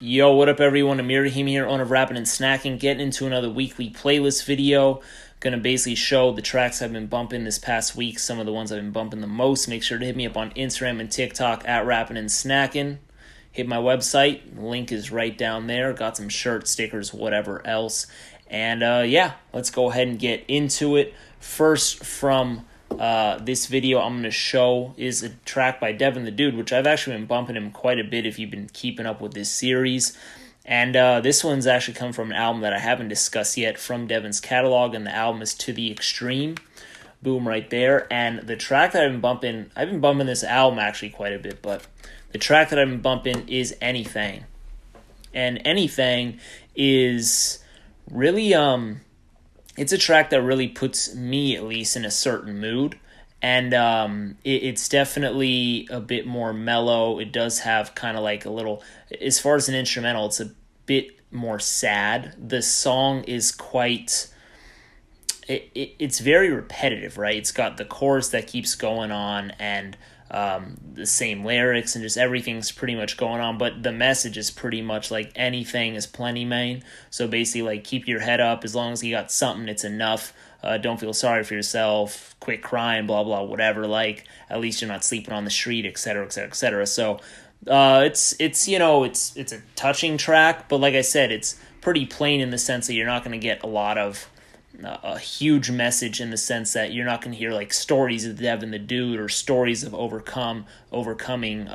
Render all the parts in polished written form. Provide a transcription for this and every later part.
Yo, what up everyone? Amir Rahim here, owner of Rapping and Snacking, getting into another weekly playlist video. Gonna basically show the tracks I've been bumping this past week, some of the ones I've been bumping the most. Make sure to hit me up on Instagram and TikTok at Rapping and Snacking. Hit my website, link is right down there. Got some shirts, stickers, whatever else. And yeah, let's go ahead and get into it. First from this video I'm going to show is a track by Devin the Dude, which I've actually been bumping him quite a bit if you've been keeping up with this series. And this one's actually come from an album that I haven't discussed yet from Devin's catalog, and the album is To The Extreme. Boom, right there. And the track that I've been bumping this album actually quite a bit, but the track that I've been bumping is Anythang. And Anythang is really it's a track that really puts me, at least, in a certain mood. And it's definitely a bit more mellow. It does have kind of like a little, as far as an instrumental, it's a bit more sad. The song is it's very repetitive, right? It's got the chorus that keeps going on, and the same lyrics, and just everything's pretty much going on, but the message is pretty much like anything is plenty, man. So basically, like, keep your head up. As long as you got something, it's enough. Don't feel sorry for yourself. Quit crying, blah blah, whatever. Like, at least you're not sleeping on the street, etc., etc., etc. So it's a touching track, but like I said, it's pretty plain in the sense that you're not going to get a huge message, in the sense that you're not going to hear like stories of Devin the Dude or stories of overcoming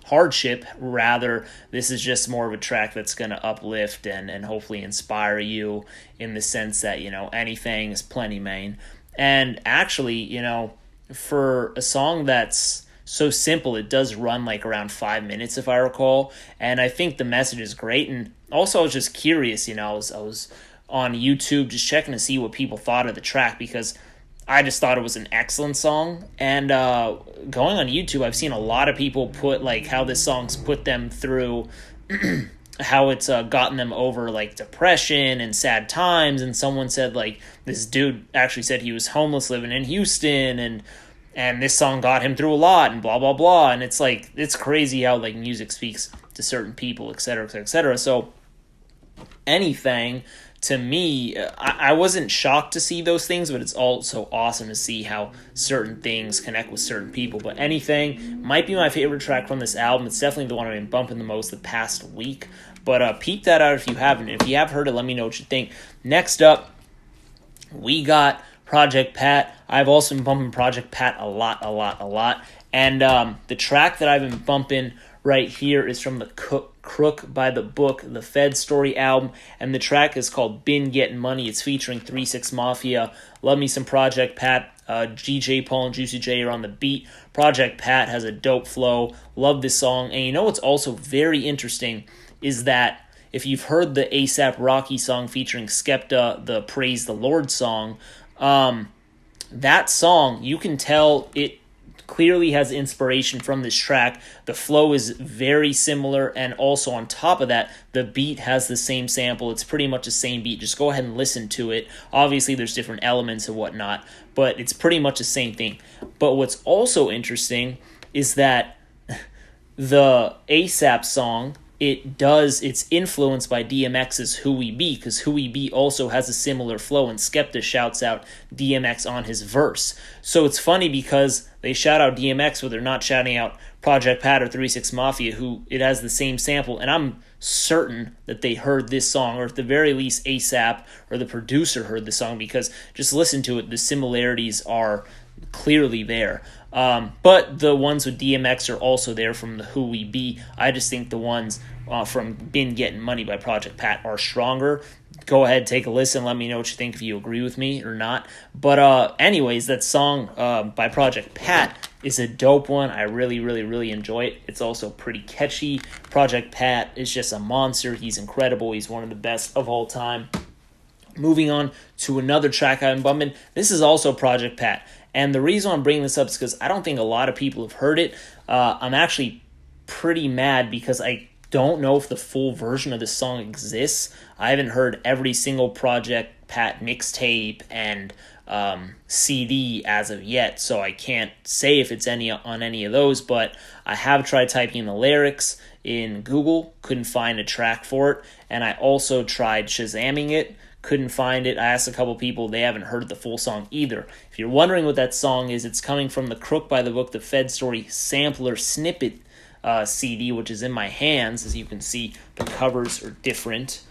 hardship. Rather, this is just more of a track that's going to uplift and hopefully inspire you, in the sense that, anything is plenty, man. And actually, for a song that's so simple, it does run like around 5 minutes, if I recall, and I think the message is great. And also, I was just curious, I was on YouTube just checking to see what people thought of the track, because I just thought it was an excellent song. And going on YouTube, I've seen a lot of people put like how this song's put them through how it's gotten them over like depression and sad times. And someone said like this dude actually said he was homeless living in Houston, and this song got him through a lot, and blah blah blah. And it's like, it's crazy how like music speaks to certain people, etc., etc., etc. So Anything, to me, I wasn't shocked to see those things, but it's also awesome to see how certain things connect with certain people. But Anything might be my favorite track from this album. It's definitely the one I've been bumping the most the past week. But peep that out if you haven't. If you have heard it, let me know what you think. Next up, we got Project Pat. I've also been bumping Project Pat a lot. And the track that I've been bumping right here is from the Crook by the Book, the Fed Story album, and the track is called Been Gettin' Money. It's featuring 3 6 Mafia. Love me some Project Pat. GJ Paul and Juicy J are on the beat. Project Pat has a dope flow. Love this song. And what's also very interesting is that if you've heard the A$AP Rocky song featuring Skepta, the Praise the Lord song, that song, you can tell it clearly has inspiration from this track. The flow is very similar, and also on top of that, the beat has the same sample. It's pretty much the same beat. Just go ahead and listen to it. Obviously, there's different elements and whatnot, but it's pretty much the same thing. But what's also interesting is that the A$AP song, it's influenced by DMX's Who We Be, because Who We Be also has a similar flow, and Skepta shouts out DMX on his verse. So it's funny because they shout out DMX, but they're not shouting out Project Pat or 3 6 Mafia, who it has the same sample. And I'm certain that they heard this song, or at the very least A$AP or the producer heard the song, because just listen to it, the similarities are clearly there. But the ones with DMX are also there from the Who We Be. I just think the ones from Been Gettin' Money by Project Pat are stronger. Go ahead, take a listen. Let me know what you think, if you agree with me or not. But anyways, that song by Project Pat is a dope one. I really enjoy it. It's also pretty catchy. Project Pat is just a monster. He's incredible. He's one of the best of all time. Moving on to another track I've been bumping. This is also Project Pat. And the reason I'm bringing this up is because I don't think a lot of people have heard it. I'm actually pretty mad because I don't know if the full version of this song exists. I haven't heard every single Project Pat mixtape and CD as of yet, so I can't say if it's on any of those, but I have tried typing in the lyrics in Google, couldn't find a track for it, and I also tried Shazamming it, couldn't find it. I asked a couple people, they haven't heard the full song either. If you're wondering what that song is, it's coming from the Crook by the Book, the Fed Story sampler snippet CD, which is in my hands. As you can see, the covers are different.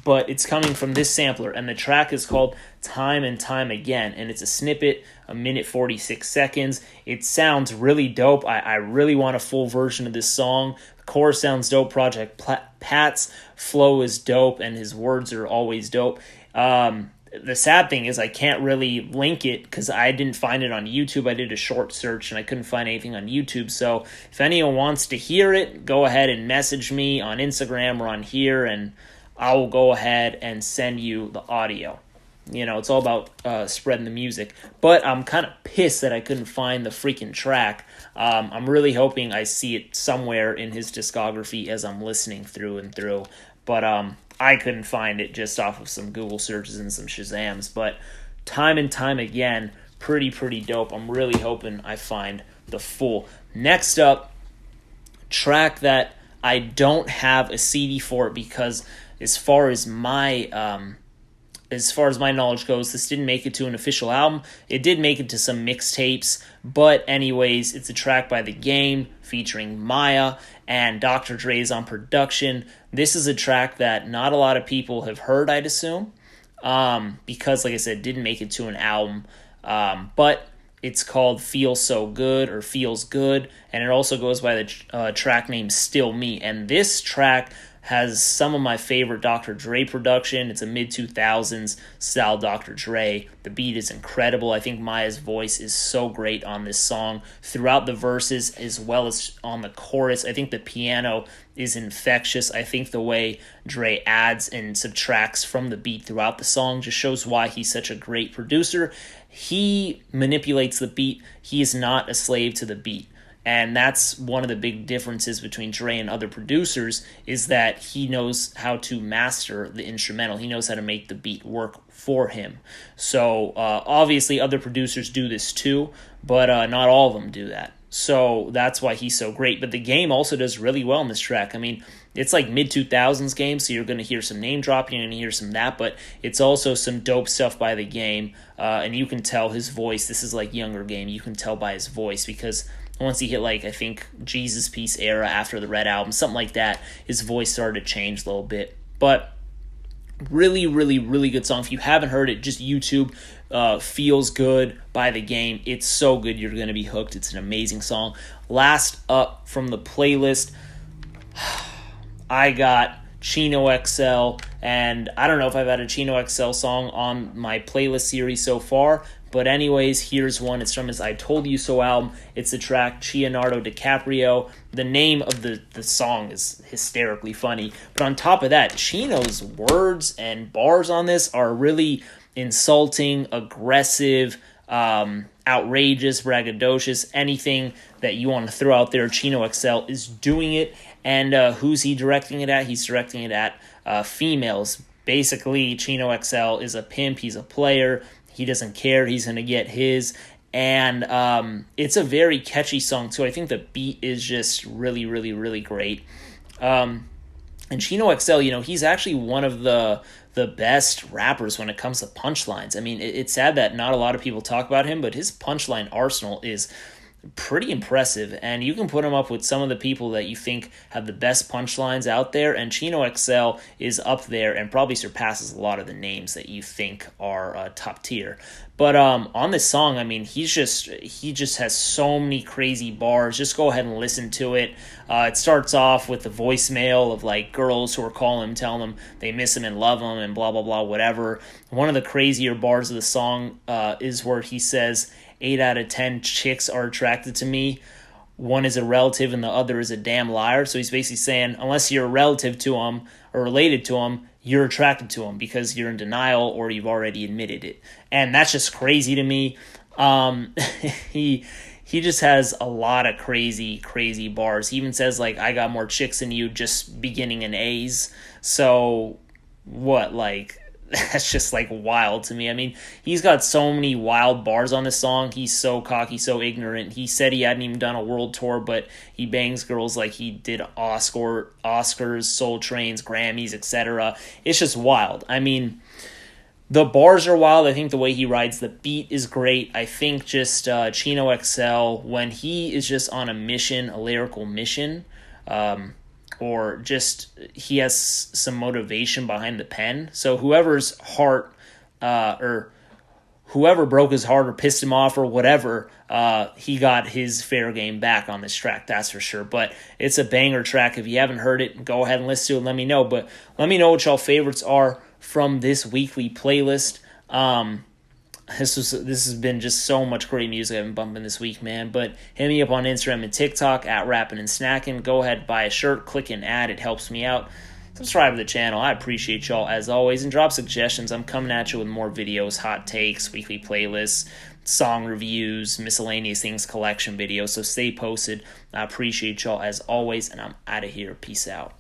But it's coming from this sampler, and the track is called Time and Time Again, and it's a snippet, 1 minute 46 seconds. It sounds really dope. I really want a full version of this song. The chorus sounds dope. Project Pat's flow is dope, and his words are always dope. The sad thing is I can't really link it because I didn't find it on YouTube. I did a short search, and I couldn't find anything on YouTube. So if anyone wants to hear it, go ahead and message me on Instagram or on here, and I will go ahead and send you the audio. You know, it's all about spreading the music. But I'm kind of pissed that I couldn't find the freaking track. I'm really hoping I see it somewhere in his discography as I'm listening through and through. But I couldn't find it just off of some Google searches and some Shazams. But Time and Time Again, pretty dope. I'm really hoping I find the full. Next up, track that I don't have a CD for because as far as my knowledge goes, this didn't make it to an official album. It did make it to some mixtapes, but anyways, it's a track by The Game featuring Maya, and Dr. Dre is on production. This is a track that not a lot of people have heard, I'd assume, because, like I said, it didn't make it to an album, but it's called Feels So Good, or Feels Good, and it also goes by the track name Still Me, and this track has some of my favorite Dr. Dre production. It's a mid-2000s style Dr. Dre. The beat is incredible. I think Maya's voice is so great on this song throughout the verses as well as on the chorus. I think the piano is infectious. I think the way Dre adds and subtracts from the beat throughout the song just shows why he's such a great producer. He manipulates the beat. He is not a slave to the beat. And that's one of the big differences between Dre and other producers, is that he knows how to master the instrumental. He knows how to make the beat work for him. So obviously other producers do this too, but not all of them do that. So that's why he's so great. But The Game also does really well in this track. I mean, it's like mid-2000s Game, so you're going to hear some name dropping, you're going to hear some that, but it's also some dope stuff by The Game. And you can tell his voice. This is like younger Game. You can tell by his voice because once he hit, like, I think Jesus Piece era after the Red Album, something like that, his voice started to change a little bit. But really good song. If you haven't heard it, just YouTube Feels Good by The Game. It's so good, you're going to be hooked. It's an amazing song. Last up from the playlist, I got Chino XL, and I don't know if I've had a Chino XL song on my playlist series so far, but anyways, here's one. It's from his I Told You So album. It's the track Chianardo Caprio. The name of the song is hysterically funny. But on top of that, Chino's words and bars on this are really insulting, aggressive, outrageous, braggadocious. Anything that you want to throw out there, Chino XL is doing it. And who's he directing it at? He's directing it at females. Basically, Chino XL is a pimp. He's a player. He doesn't care. He's going to get his. And it's a very catchy song, too. I think the beat is just really great. And Chino XL, you know, he's actually one of the best rappers when it comes to punchlines. I mean, it's sad that not a lot of people talk about him, but his punchline arsenal is pretty impressive, and you can put him up with some of the people that you think have the best punchlines out there, and Chino XL is up there and probably surpasses a lot of the names that you think are top tier. But on this song, I mean, he just has so many crazy bars. Just go ahead and listen to it. It starts off with the voicemail of like girls who are calling him, telling him they miss him and love him and blah blah blah whatever. One of the crazier bars of the song is where he says, 8 out of 10 chicks are attracted to me. One is a relative and the other is a damn liar. So he's basically saying, unless you're a relative to him or related to him, you're attracted to him because you're in denial or you've already admitted it. And that's just crazy to me. He just has a lot of crazy bars. He even says, like, I got more chicks than you, just beginning in A's. So what, like, that's just like wild to me. I mean, he's got so many wild bars on this song. He's so cocky, so ignorant. He said he hadn't even done a world tour, but he bangs girls like he did Oscars, Soul Trains, Grammys, etc. It's just wild. I mean, the bars are wild. I think the way he rides the beat is great. I think just Chino XL, when he is just on a mission, a lyrical mission, or just he has some motivation behind the pen. So whoever's heart or whoever broke his heart or pissed him off or whatever, he got his fair game back on this track, that's for sure. But it's a banger track. If you haven't heard it, go ahead and listen to it and let me know. But let me know what y'all favorites are from this weekly playlist. This has been just so much great music I've been bumping this week, man. But hit me up on Instagram and TikTok at Rappin' and Snackin'. Go ahead, buy a shirt, click an ad. It helps me out. Subscribe to the channel. I appreciate y'all as always. And drop suggestions. I'm coming at you with more videos, hot takes, weekly playlists, song reviews, miscellaneous things, collection videos. So stay posted. I appreciate y'all as always. And I'm out of here. Peace out.